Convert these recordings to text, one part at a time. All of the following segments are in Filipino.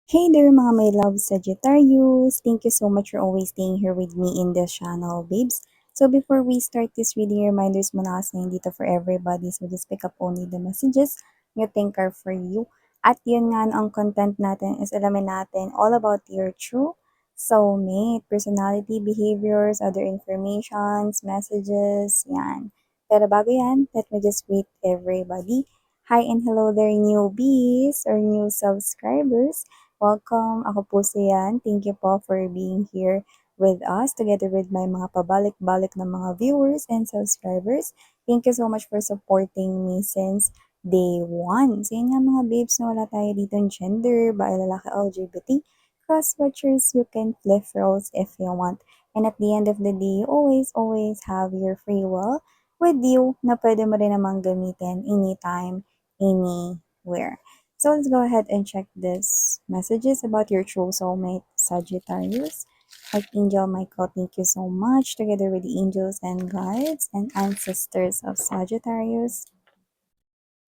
Hey there mga my love Sagittarius! Thank you so much for always staying here with me in this channel, babes. So before we start this reading, reminders muna kasi dito for everybody. So just pick up only the messages you think are for you. At yun nga, ang content natin is alamin natin all about your true soulmate, personality, behaviors, other informations, messages, yan. Pero bago yan, let me just greet everybody. Hi and hello there newbies or new subscribers. Welcome, ako po si Yan. Thank you po for being here with us together with my mga pabalik-balik na mga viewers and subscribers. Thank you so much for supporting me since day one. So yun nga mga babes na wala tayo dito ng gender, bae, lalaki, LGBT, cross-watchers, you can flip roles if you want. And at the end of the day, you always have your free will with you na pwede mo rin namang gamitin anytime, anywhere. So let's go ahead and check this messages about your true soulmate, Sagittarius. Archangel Michael, thank you so much, together with the angels and guides and ancestors of Sagittarius.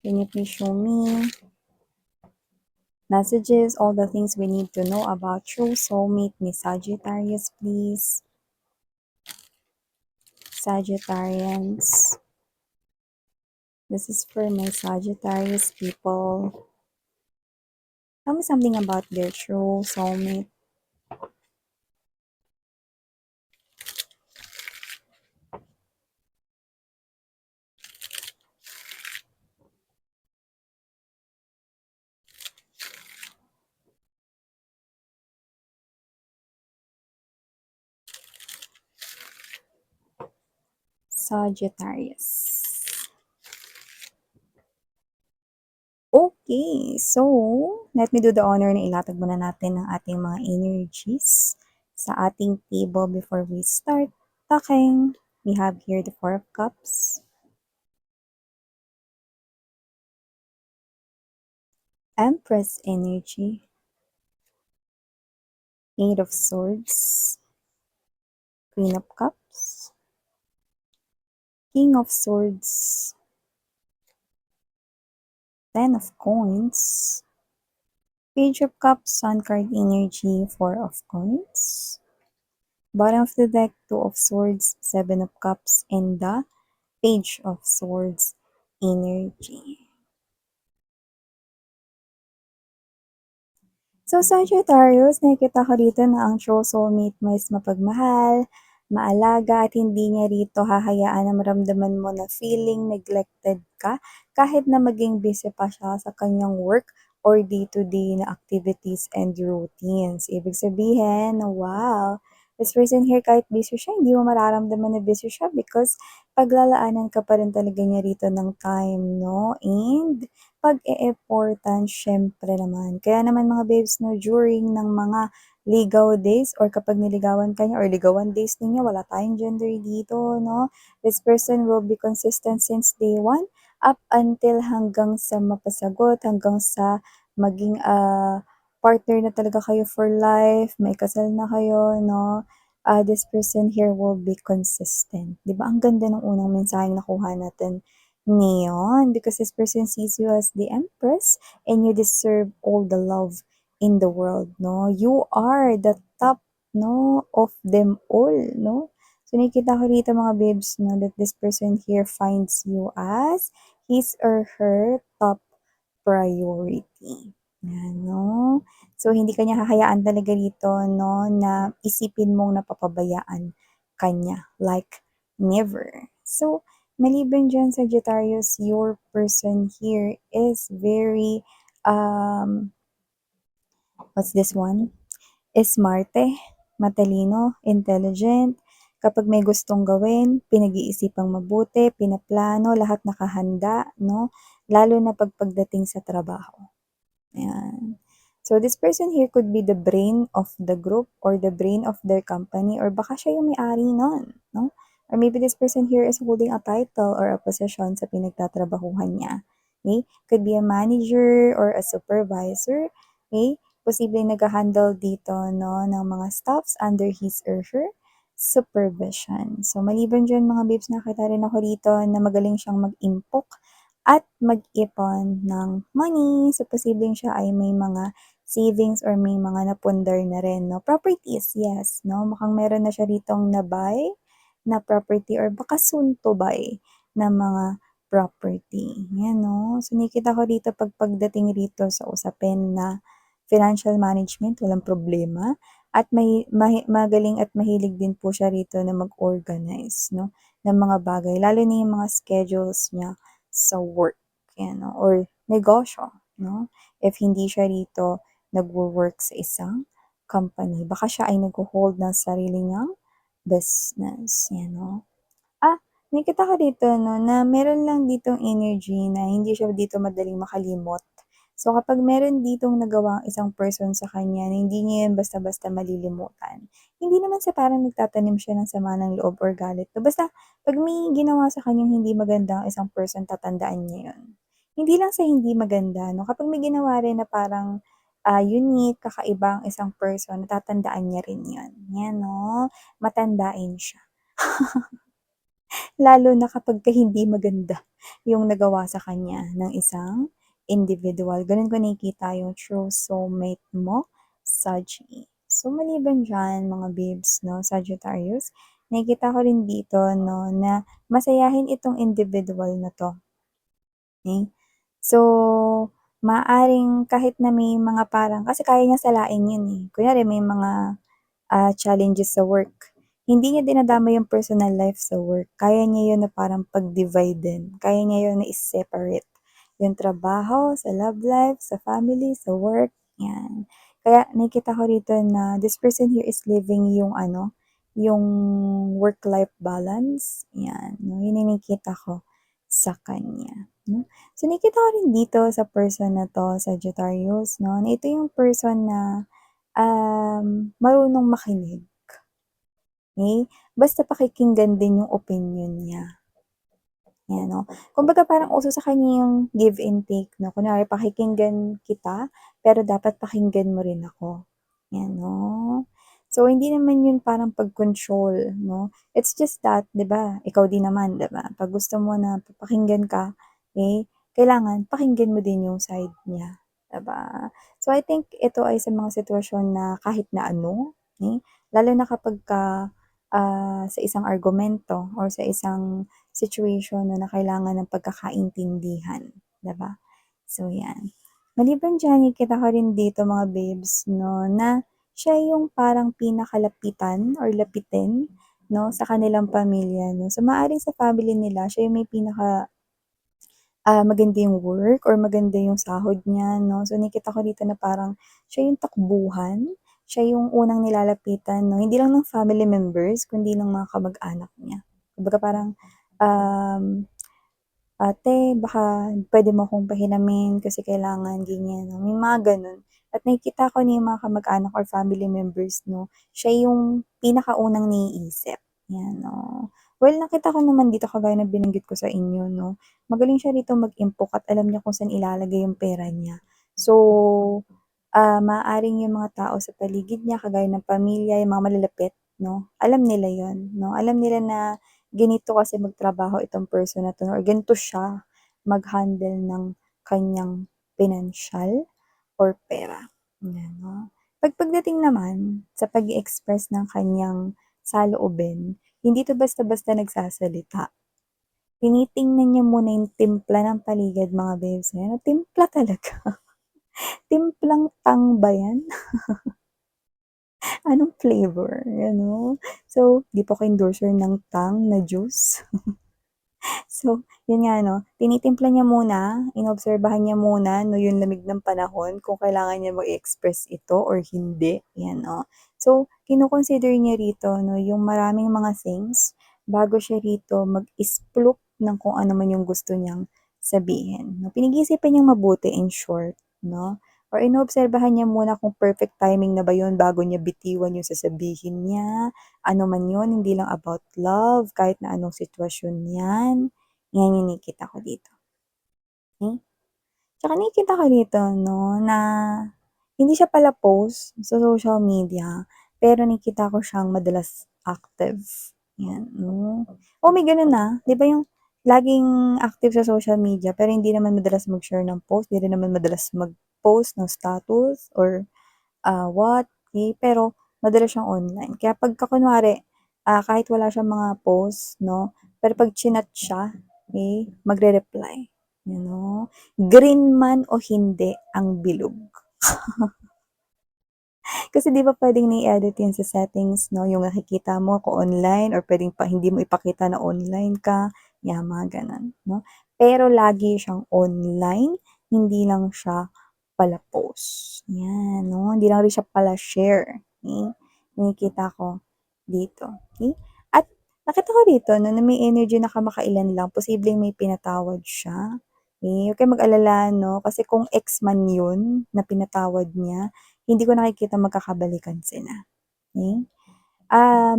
Can you please show me messages, all the things we need to know about true soulmate ni Sagittarius, please? Sagittarians. This is for my Sagittarius people. Tell me something about their true soulmate. Sagittarius. Okay, so let me do the honor na ilatag muna natin ang ating mga energies sa ating table before we start talking. We have here the Four of Cups, Empress energy, Eight of Swords, Queen of Cups, King of Swords, Ten of Coins, Page of Cups, Sun card energy, Four of Coins, bottom of the deck, Two of Swords, Seven of Cups, and the Page of Swords energy. So, Sagittarius, nakikita ko dito na ang true soulmate mo is mapagmahal, maalaga, at hindi niya rito hahayaan na maramdaman mo na feeling neglected ka kahit na maging busy pa siya sa kanyang work or day-to-day na activities and routines. Ibig sabihin, wow, this person here kahit busy siya, hindi mo mararamdaman na busy siya because paglalaanan ka pa rin talaga niya rito ng time, no? And pag-e-effortan syempre naman. Kaya naman mga babes 'no, during ng mga ligaw days or kapag niligawan ka niya or ligawan days ninyo, wala tayong gender dito 'no. This person will be consistent since day one up until hanggang sa mapasagot, hanggang sa maging, partner na talaga kayo for life, may kasal na kayo 'no. This person here will be consistent. 'Di ba ang ganda ng unang mensaheng nakuha natin Neon, because this person sees you as the Empress and you deserve all the love in the world, no? You are the top, no, of them all, no? So, nakikita ko dito mga babes, no, that this person here finds you as his or her top priority. Yan, no? So, hindi kanya hahayaan talaga dito, no, na isipin mong napapabayaan kanya. Like, never. So, maliban dyan, Sagittarius, your person here is very, what's this one? Smarte, matalino, intelligent. Kapag may gustong gawin, pinag-iisipang mabuti, pinaplano, lahat nakahanda, no? Lalo na pagdating sa trabaho. Ayan. So, this person here could be the brain of the group or the brain of their company or baka siya yung may-ari nun, no? Or maybe this person here is holding a title or a position sa pinagtatrabahuhan niya. Okay? Could be a manager or a supervisor. Okay? Posibleng nag-handle dito no, ng mga staffs under his or her supervision. So, maliban dyan mga babes, nakita rin ako dito na magaling siyang mag-impok at mag-ipon ng money. So, posibleng siya ay may mga savings or may mga napundar na rin 'no. Properties, yes 'no, mukhang meron na siya ritong na-buy na property or baka soon to buy na mga property, 'yan 'no. So nakikita ko dito pagdating rito sa usapin na financial management, walang problema at magaling at mahilig din po siya rito na mag-organize 'no, ng mga bagay lalo na yung mga schedules niya sa work, 'yan 'no, or negosyo 'no. If hindi siya rito nagwo-work sa isang company, baka siya ay nagho-hold ng sarili niyang business, 'yan 'no. Nakita ko dito 'no, na meron lang ditong energy na hindi siya dito madaling makalimot. So, kapag meron ditong nagawa ang isang person sa kanya na hindi niya 'yan basta-basta malilimutan, hindi naman sa parang nagtatanim siya ng sama ng loob or galit 'no, basta 'pag may ginawa sa kanyang hindi maganda ang isang person tatandaan niya 'yun. Hindi lang sa hindi maganda 'no, kapag may ginawa rin na parang, unique, kakaiba ang isang person natatandaan niya rin 'yun, 'yan 'no, matandain siya. Lalo na kapagka hindi maganda yung nagawa sa kanya ng isang individual. Gano'n ko nakikita yung true soulmate mo, Sagie. So, maliban diyan mga babes 'no, Sagittarius, nakikita ko rin dito 'no, na masayahin itong individual na 'to, okey? So, maaaring kahit na may mga parang kasi kaya niyang salain 'yun, eh. Kunyari may mga challenges sa work. Hindi niya dinadama yung personal life sa work. Kaya niya yun na parang pag-divide din. Kaya niya yun na i-separate. Yung trabaho, sa love life, sa family, sa work, yan. Kaya nakikita ko rito na this person here is living yung ano, yung work-life balance. Yan. No? Yun yung nakikita ko sa kanya. No? So, nakikita ko rin dito sa person na to, Sagittarius, no? Na ito yung person na marunong makinig, okey? Basta pakikinggan din yung opinyon niya, 'yan 'no. Kumbaga parang uso sa kanya yung give and take 'no, kunwari pakikinggan kita, pero dapat pakinggan mo rin ako, 'yan 'no. So, hindi naman yun parang pag-control 'no, it's just that 'di ba, ikaw din naman 'di ba, 'pag gusto mo na papakinggan ka, eh, kailangan pakinggan mo din yung side niya, 'di ba? So, I think ito ay sa mga sitwasyon na kahit na ano, eh, lalo na kapagka, sa isang argumento or sa isang situation na kailangan ng pagkakaintindihan, 'di ba? So, 'yan. Maliban diyan, nakikita ko rin dito mga babes 'no, na siya yung parang pinakalapitan or lapitin 'no, sa kanilang pamilya 'no. So, maaaring sa family nila siya yung may maganda yung work or maganda yung sahod niya 'no. So, nakikita ko dito na parang siya yung takbuhan, siya yung unang nilalapitan 'no, hindi lang ng family members kundi ng mga kamag-anak niya. Kumbaga parang, um, "Ate baka puwede mo akong pahiramin kasi kailangan ganyan." May mga gano'n. At nakikita ko na yung mga kamag-anak or family members 'no, siya yung pinakaunang naiisip, 'yan 'no. Well, nakita ko naman dito kagaya ng binanggit ko sa inyo 'no, magaling siya rito mag-impok at alam niya kung saan ilalagay yung pera niya. So, maaaring yung mga tao sa paligid niya kagaya ng pamilya, yung mga malalapit 'no, alam nila yon 'no. Alam nila na ganito kasi magtrabaho itong person na 'to or ganito siya mag-handle ng kanyang pinansyal or pera, 'yan 'no. Pagdating naman sa pag-e-express ng kanyang saloobin, hindi 'to basta-basta nagsasalita. Tinitingnan niya muna yung timpla ng paligid mga babes, ayan, timpla talaga. Timplang tang ba 'yan? Anong flavor, ano? So, 'di po ako endorser ng tang na juice. So, yun nga 'no, tinitimpla niya muna, inobserbahan niya muna 'no, yung lamig ng panahon kung kailangan niya mag-i-express ito or hindi, 'yan 'no. So, kino-consider niya rito 'no, yung maraming mga things bago siya rito mag-isplok ng kung ano man yung gusto niyang sabihin 'no. Pinag-iisipan niyang mabuti in short 'no, or inoobserbahan niya muna kung perfect timing na ba yun bago niya bitiwan yung sasabihin niya, ano man yun, hindi lang about love, kahit na anong sitwasyon 'yan. Yan yung nakikita ko dito, okey. Tsaka nakikita ko dito 'no, na hindi siya pala post sa social media, pero nakikita ko siyang madalas active, 'yan 'no. Oo, may gano'n, 'di ba yung laging active sa social media pero hindi naman madalas mag-share ng post, 'di rin naman madalas post, no status or what, okey, pero madalas siyang online. Kaya pagka kunwari, kahit wala siyang mga post 'no, pero 'pag chinat siya, okey, magre-reply, you know. Green man o hindi ang bilog. Kasi 'di ba puwedeng na-i-edit 'yun sa settings 'no, yung nakikita mo kung online or puwedeng pa hindi mo ipakita na online ka, 'yan mga gano'n 'no. Pero lagi siyang online, hindi lang siya pala-post, 'yan 'no, hindi lang rin siya pala-share, okey. Nakikita ko dito, okey. At nakita ko rito 'no, na may energy na kamakailan lang posibleng may pinatawad siya, okey. Huwag kayong mag-alala 'no, kasi kung ex man 'yun na pinatawad niya, hindi ko nakikitang magkakabalikan sila, okey?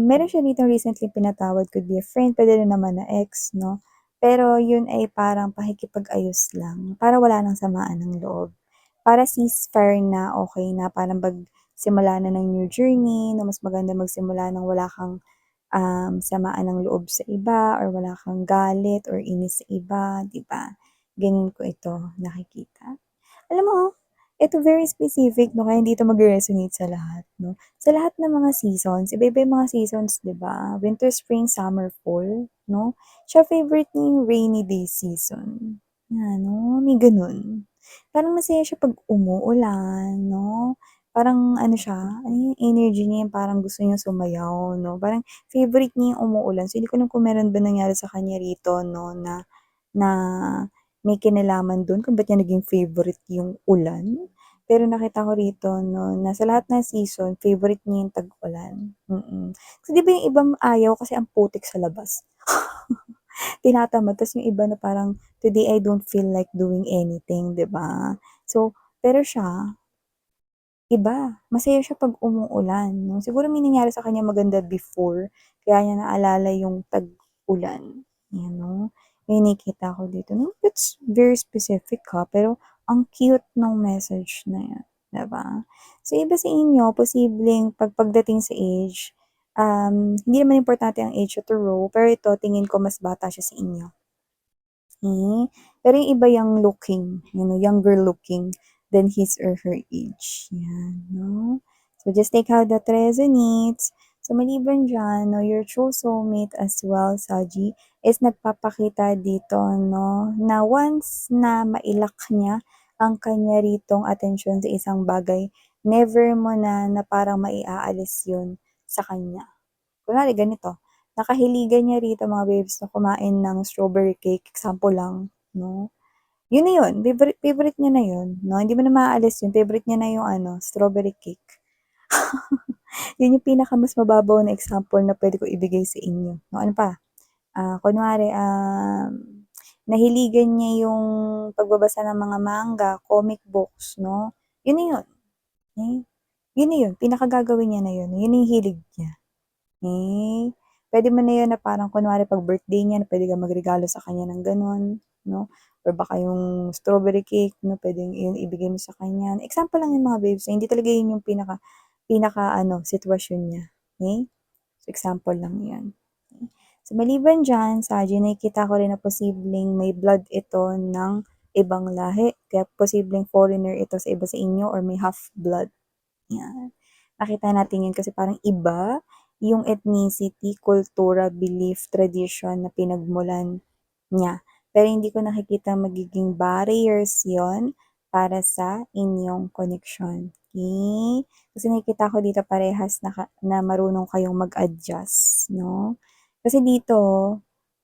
Meron siya ditong recently pinatawad, could be a friend, puwede rin naman na ex 'no, pero yun ay parang pakikipag-ayos lang, para wala ng samaan ng loob. Para ceasefire na, okey na, parang magsimula na ng new journey na mas maganda magsimula ng wala kang, samaan ng loob sa iba or wala kang galit or inis sa iba, 'di ba? Ganun ko ito nakikita. Alam mo, ito very specific 'no, kaya hindi ito magre-resonate sa lahat 'no. Sa lahat ng mga seasons, iba-iba yung mga seasons 'di ba? Winter, spring, summer, fall 'no. Siya favorite niya yung rainy day season, 'yan 'no, may gano'n. Parang masaya siya 'pag umuulan 'no, parang ano siya, ano yung energy niya yung parang gusto niyang sumayaw 'no, parang favorite niya yung umuulan. So, hindi ko alam kung meron ba nangyari sa kanya rito 'no, na na may kinalaman dun kung ba't niya naging favorite yung ulan. Pero nakita ko rito 'no, na sa lahat ng season favorite niya yung tag-ulan, Kasi 'di ba yung ibang ayaw kasi ang putik sa labas. Tinatamad ta's yung iba na parang, "Today I don't feel like doing anything," 'di ba? So, pero siya iba, masaya siya 'pag umuulan 'no. Siguro may nangyari sa kanya maganda before, kaya niya naalala yung tag-ulan, 'yan 'no. May nakita ko dito 'no, that's very specific, pero ang cute nung message na 'yan, 'di ba? So, iba sa inyo posibleng pagdating sa age, hindi naman importante ang age sa Tarot, pero ito tingin ko mas bata siya sa inyo. Pero yung iba young looking, younger looking than his or her age, 'yan 'no. So, just take how that resonates. So, maliban diyan 'no, your true soulmate as well, Saji, is nagpapakita dito 'no, na once na mailak niya ang kanya ritong atensyon sa isang bagay, never mo na parang maiaalis yun sa kanya. Kunwari ganito, nakahiligan niya rito mga babes na kumain ng strawberry cake, example lang 'no. Yun na yun, favorite favorite niya na yun 'no, hindi mo na maaalis yun, favorite niya na yung ano, strawberry cake. Yun yung pinaka mas mababaw na example na puwede ko ibigay sa inyo 'no. Ano pa, kunwari, nahiligan niya yung pagbabasa ng mga manga, comic books 'no, yun na yun, eh, yun na yun, pinakagagawin niya na yun, yun na yung hilig niya. Puwede mo na 'yun na parang kunwari 'pag birthday niya na puwede kang magregalo sa kanya ng gano'n, 'no, or baka yung strawberry cake 'no, puwedeng 'yun ibigay mo sa kanya. Example lang 'yung mga babes, hindi talaga 'yun yung pinaka-ano sitwasyon niya, okey? So, example lang 'yun. Okey. So, maliban diyan, Saji, nakikita ko rin na posibleng may blood ito ng ibang lahi, kaya posibleng foreigner ito sa iba sa inyo or may half blood. 'Yan. Nakita natin 'yun kasi parang iba yung ethnicity, kultura, belief, tradition na pinagmulan niya. Pero hindi ko nakikita magiging barriers yon para sa inyong connection, okey? Kasi nakikita ko dito parehas na marunong kayong mag-adjust 'no? Kasi dito,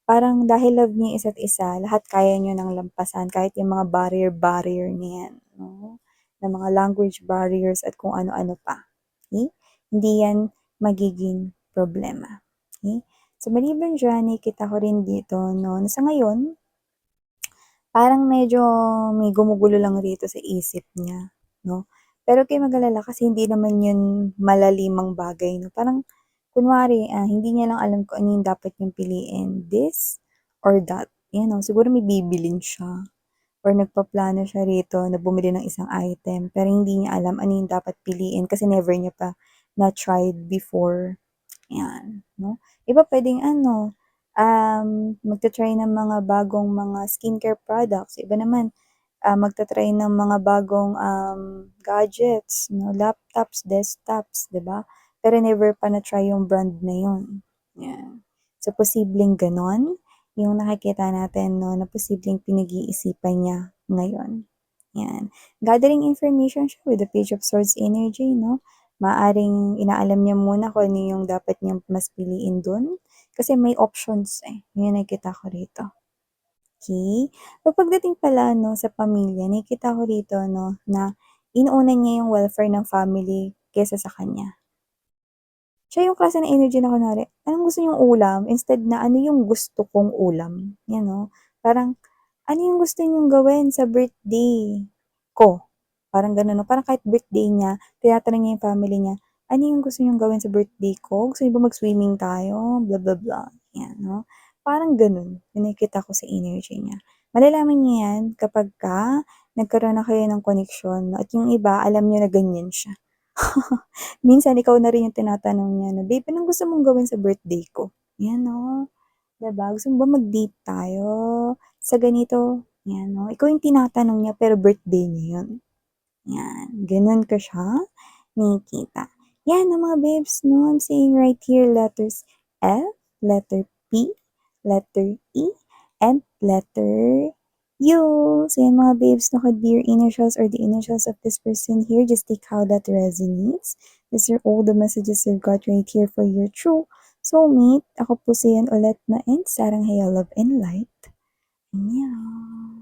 parang dahil love niyo yung isa't isa, lahat kaya niyo ng lampasan kahit yung mga barrier-barrier na 'yan 'no? Na mga language barriers at kung ano-ano pa, okey? Hindi 'yan magiging problema, okey? So, maliban diyan nakikita ko rin dito 'no, na sa ngayon, parang medyo may gumugulo lang rito sa isip niya 'no. Pero huwag kayong mag-alala kasi hindi naman 'yun malalimang bagay 'no, parang kunwari, hindi niya lang alam kung ano yung dapat niyang piliin, this or that, 'yan 'no. Siguro may bibilhin siya or nagpaplano siya rito na bumili ng isang item pero hindi niya alam ano yung dapat piliin kasi never niya pa na-tried before, 'yan 'no. Iba puwedeng ano, magta-try ng mga bagong mga skincare products, iba naman, magta-try ng mga bagong, gadgets 'no, laptops, desktops, 'di ba? Pero never pa na-try yung brand na yun, 'yan. So, posibleng gano'n yung nakikita natin 'no, na posibleng pinag-iisipan niya ngayon, 'yan. Gathering information siya with the page of swords energy 'no, maaaring inaalam niya muna kung ano yung dapat niyang mas piliin dun, kasi may options, eh, yun yung nakikita ko rito. Okey. So, pagdating pala 'no, sa pamilya nakikita ko rito 'no, na inuuna niya yung welfare ng family kaysa sa kanya. Siya yung klase ng energy na kunwari, "Anong gusto niyong ulam?" Instead na, "Ano yung gusto kong ulam?" 'Yan 'no. Parang, "Ano yung gusto niyong gawin sa birthday ko?" Parang gano'n 'no. Parang kahit birthday niya, tinatanong niya yung family niya, "Ano yung gusto niyong gawin sa birthday ko? Gusto niyo ba mag-swimming tayo?" Blah, blah, blah. 'Yan 'no. Parang gano'n yung nakikita ko sa energy niya. Malalaman niyo 'yan kapagka nagkaroon na kayo ng koneksyon at yung iba alam niyo na ganyan siya. Minsan ikaw na rin yung tinatanong niya na, "Babe, anong gusto mong gawin sa birthday ko?" 'Yan 'no, 'di ba? "Gusto mo ba mag-date tayo sa ganito?" 'Yan 'no, ikaw yung tinatanong niya pero birthday niya yun. 'Yan, gano'n ko siya nakikita. 'Yan ang mga babes 'no, I'm seeing right here letters F, letter P, letter E, and letter U. So 'yan mga babes 'no, could be your initials or the initials of this person here. Just take how that resonates. These are all the messages you've got right here for your true soulmate. Ako po si Yan ulit na and Sarang Heya Love and Light. Annyeong.